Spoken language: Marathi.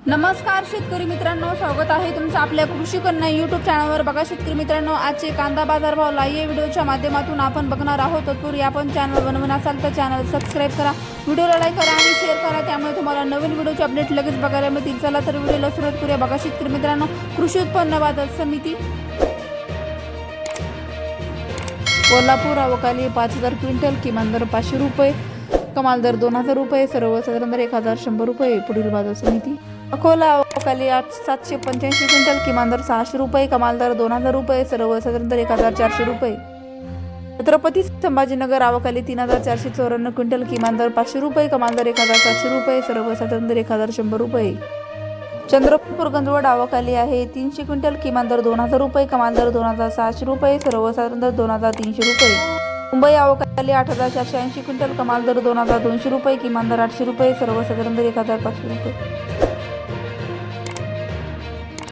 नमस्कार शेतकरी मित्रांनो, स्वागत आहे तुमचं आपल्या कृषी कन्या यूट्यूब चॅनलवर। बघा शेतकरी मित्रांनो, आजचे कांदा बाजार भाव लाईव्ह व्हिडिओच्या माध्यमातून आपण बघणार आहोत। तत्पूर्वी आपण चॅनल बनवून असाल तर चॅनल सबस्क्राईब करा, व्हिडिओला लाईक करा आणि शेअर करा, त्यामुळे तुम्हाला नवीन व्हिडिओचे अपडेट लगेच बघायला मिळतील। चला तर व्हिडिओला सुरुवात करूया। बघा शेतकरी मित्रांनो, कृषी उत्पन्न बाजार समिती कोल्हापूर अवकाली 5000 क्विंटल, किमान दर 500 रुपये, कमाल दर 2000 रुपये, सर्वसाधारण दर 1100 रुपये। पुढील बाजार समिती अकोला अवकाली 785 क्विंटल, किमान दर 600 रुपये, कमाल दर 2000 रुपये, सर्वसाधारण दर 1400 रुपये। छत्रपती संभाजीनगर अवकाली 3454 क्विंटल, किमान दर 500 रुपये, कमाल दर 1700 रुपये, सर्वसाधारण दर 1100 रुपये। चंद्रपूर गंजवड अवकाली आहे 300 क्विंटल, किमान दर 2000 रुपये, कमाल दर 2600 रुपये, सर्वसाधारण दर 2300 रुपये। मुंबई अवकाली 8480 क्विंटल, कमाल दर 2200 रुपये, किमान दर 800 रुपये, सर्वसाधारण दर 1500 रुपये।